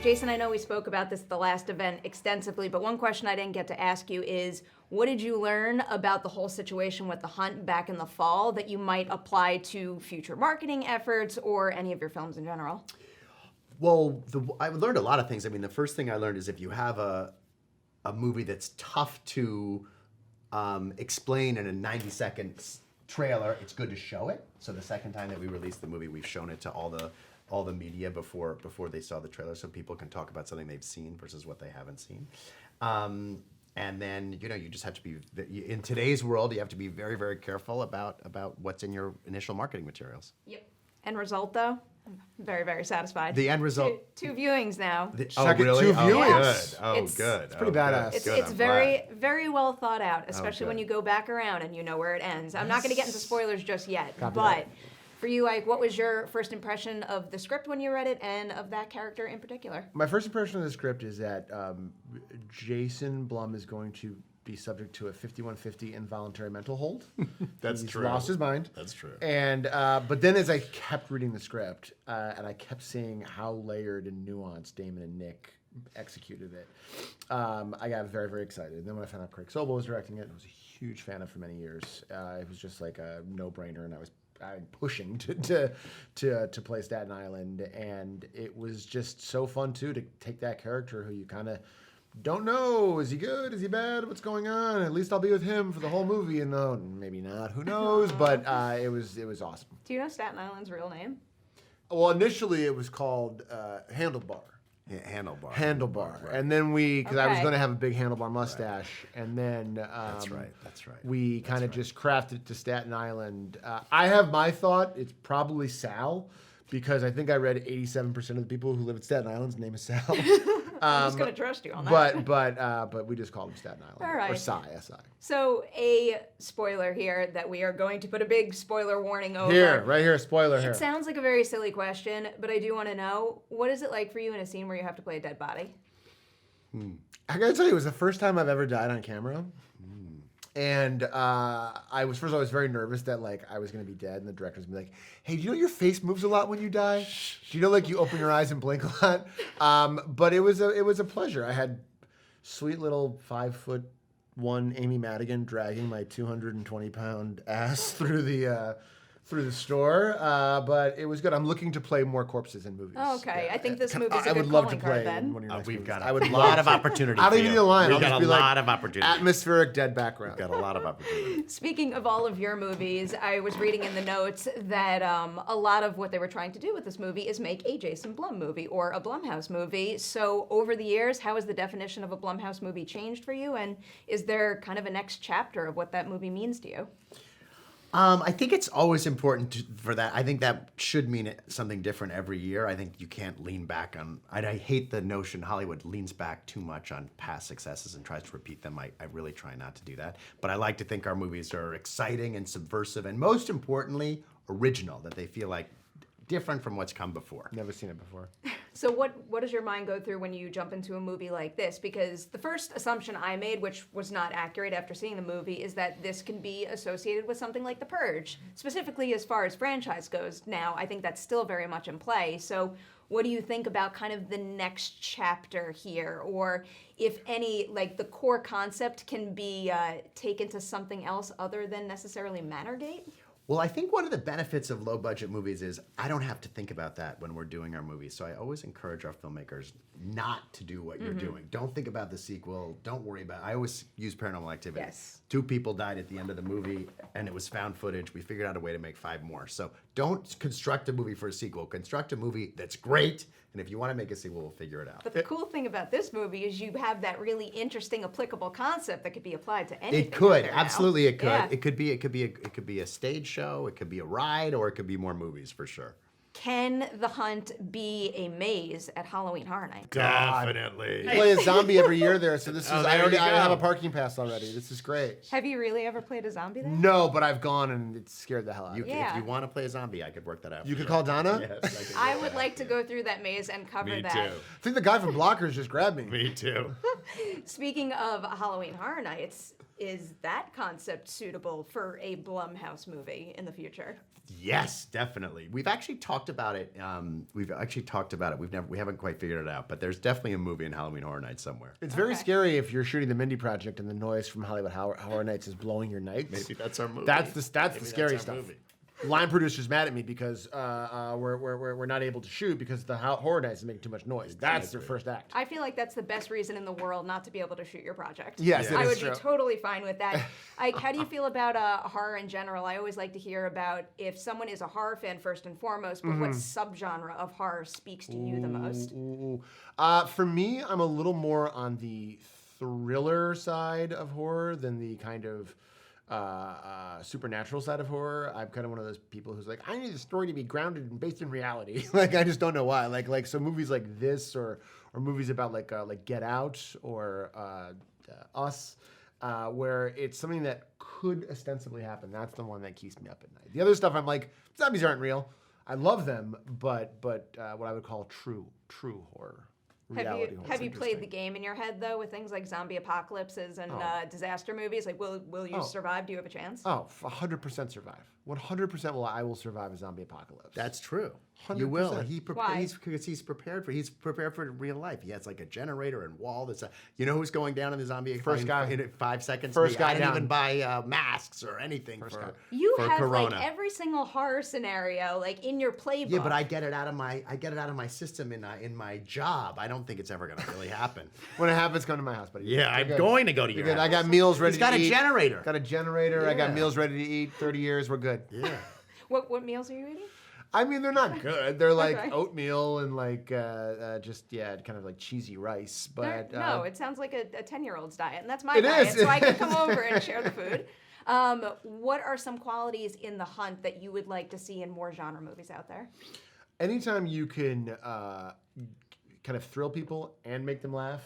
Jason, I know we spoke about this at the last event extensively, but one question I didn't get to ask you is, what did you learn about the whole situation with The Hunt back in the fall that you might apply to future marketing efforts or any of your films in general? Well, I learned a lot of things. I mean, the first thing I learned is if you have a movie that's tough to explain in a 90-second trailer, it's good to show it. So the second time that we released the movie, we've shown it to all the media before they saw the trailer, so people can talk about something they've seen versus what they haven't seen. And then, you just have to be, in today's world, you have to be very, very careful about what's in your initial marketing materials. Yep. End result, though? I'm very, very satisfied. The end result. Two viewings now. Really? Two viewings? Good. Oh, good. It's pretty badass. It's very, very well thought out, especially when you go back around and you know where it ends. I'm not going to get into spoilers just yet, but for you, Ike, what was your first impression of the script when you read it and of that character in particular? My first impression of the script is that Jason Blum is going to be subject to a 5150 involuntary mental hold. That's He's true. lost his mind. That's true. And but then as I kept reading the script and I kept seeing how layered and nuanced Damon and Nick executed it, I got very, very excited. And then when I found out Craig Sobel was directing it, I was a huge fan of for many years. It was just like a no-brainer, and I'm pushing to play Staten Island, and it was just so fun too to take that character who you kind of don't know, is he good, is he bad, what's going on? At least I'll be with him for the whole movie, and maybe not, who knows? But it was awesome. Do you know Staten Island's real name? Well, initially it was called Handlebar. Yeah, Handlebar. Handlebar. And then because I was Okay. going to have a big handlebar mustache, and then That's right. we kind of just crafted it to Staten Island. I have my thought, it's probably Sal, because I think I read 87% of the people who live in Staten Island's name is Sal. I'm just going to trust you on that. But we just call him Staten Island. All right. Or Cy, S-I. So a spoiler here that we are going to put a big spoiler warning over. Here, right here, spoiler here. It sounds like a very silly question, but I do want to know, what is it like for you in a scene where you have to play a dead body? I gotta tell you, it was the first time I've ever died on camera. And I was very nervous that I was gonna be dead, and the director was gonna be like, "Hey, do you know your face moves a lot when you die? Do you know you open your eyes and blink a lot?" But it was a pleasure. I had sweet little 5'1" Amy Madigan dragging my 220-pound ass through the store, but it was good. I'm looking to play more corpses in movies. Oh, okay. Yeah. I think this movie's a I good would love to calling card play then. in one of your next We've movies. got I would a lot of opportunity. I don't even need a line. We've I'll got just a be lot of opportunity. Atmospheric dead background. We've got a lot of opportunity. Speaking of all of your movies, I was reading in the notes that a lot of what they were trying to do with this movie is make a Jason Blum movie or a Blumhouse movie. So over the years, how has the definition of a Blumhouse movie changed for you? And is there kind of a next chapter of what that movie means to you? I think it's always important for that. I think that should mean something different every year. I think you can't lean back on. I hate the notion Hollywood leans back too much on past successes and tries to repeat them. I really try not to do that. But I like to think our movies are exciting and subversive, and most importantly, original. That they feel like different from what's come before. Never seen it before. So what does your mind go through when you jump into a movie like this? Because the first assumption I made, which was not accurate after seeing the movie, is that this can be associated with something like The Purge, specifically as far as franchise goes. Now, I think that's still very much in play. So what do you think about kind of the next chapter here? Or if any, the core concept can be taken to something else other than necessarily Manorgate? Well, I think one of the benefits of low-budget movies is I don't have to think about that when we're doing our movies. So I always encourage our filmmakers not to do what you're doing. Don't think about the sequel. Don't worry about it. I always use Paranormal Activity. Yes. 2 people died at the end of the movie, and it was found footage. We figured out a way to make 5 more. So don't construct a movie for a sequel. Construct a movie that's great, and if you want to make a sequel, we'll figure it out. But the cool thing about this movie is you have that really interesting, applicable concept that could be applied to anything. It could, out there absolutely, now. it could. Yeah. It could be a stage show. It could be a ride, or it could be more movies for sure. Can The Hunt be a maze at Halloween Horror Night? Definitely. I play a zombie every year there, so this is. there I you have a go. parking pass already. This is great. Have you really ever played a zombie there? No, but I've gone and it scared the hell out of me. Yeah. If you want to play a zombie, I could work that out. You for could sure. call Donna? Yes, I would like to go through that maze and cover Me that. too. I think the guy from Blockers just grabbed me. Me too. Speaking of Halloween Horror Nights, Is that concept suitable for a Blumhouse movie in the future? Yes, definitely. We've actually talked about it. We haven't quite figured it out, but there's definitely a movie in Halloween Horror Nights somewhere. It's very scary if you're shooting the Mindy Project and the noise from Hollywood Horror Nights is blowing your nights. Maybe that's our movie. That's the scary our stuff. movie. Line producer's mad at me because we're not able to shoot because the Horror Nights is making too much noise. That's their first act. I feel like that's the best reason in the world not to be able to shoot your project. Yes, Yeah. it I is would true. be totally fine with that. Ike, how do you feel about horror in general? I always like to hear about if someone is a horror fan first and foremost, but what subgenre of horror speaks to you the most? For me, I'm a little more on the thriller side of horror than the kind of supernatural side of horror. I'm kind of one of those people who's like, I need the story to be grounded and based in reality. Like, I just don't know why. Like so movies like this or movies about like Get Out or Us, where it's something that could ostensibly happen. That's the one that keeps me up at night. The other stuff, I'm like, zombies aren't real. I love them, but what I would call true horror. Reality horror. Have you played the game in your head though with things like zombie apocalypses and disaster movies? Like, will you survive? Do you have a chance? Oh, 100% survive. 100% I will survive a zombie apocalypse. That's true. 100%. You will. Why? He's prepared for real life. He has like a generator and wall. You know who's going down in the zombie First guy. in 5 seconds? First guy I didn't down. even buy masks or anything First for guy. You for have Corona. like every single horror scenario like in your playbook. Yeah, but I get it out of my system in my job. I don't think it's ever going to really happen. When it happens, come to my house, buddy. Yeah, You're I'm good. going to go to You're your good. house. I got meals ready He's got to a eat. generator. Got a generator. I got Yeah. meals ready to eat. 30 years, we're good. Yeah. What meals are you eating? I mean, they're not good. They're like Okay. oatmeal and like kind of like cheesy rice. But No, it sounds like a 10-year-old's diet, and that's my It diet, is. so I can come over and share the food. What are some qualities in The Hunt that you would like to see in more genre movies out there? anytime you can kind of thrill people and make them laugh,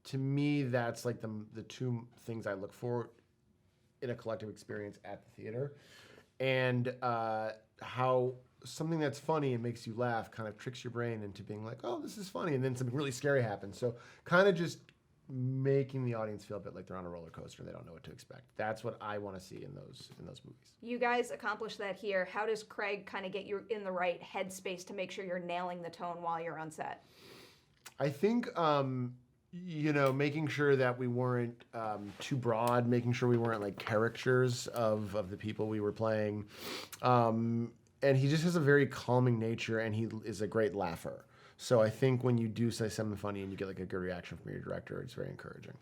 to me, that's like the two things I look for in a collective experience at the theater. And how something that's funny and makes you laugh kind of tricks your brain into being like, oh, this is funny. And then something really scary happens. So kind of just making the audience feel a bit like they're on a roller coaster and they don't know what to expect. That's what I want to see in those movies. You guys accomplish that here. How does Craig kind of get you in the right headspace to make sure you're nailing the tone while you're on set? I think, making sure that we weren't too broad, making sure we weren't like caricatures of the people we were playing. And he just has a very calming nature, and he is a great laugher. So I think when you do say something funny and you get like a good reaction from your director, it's very encouraging.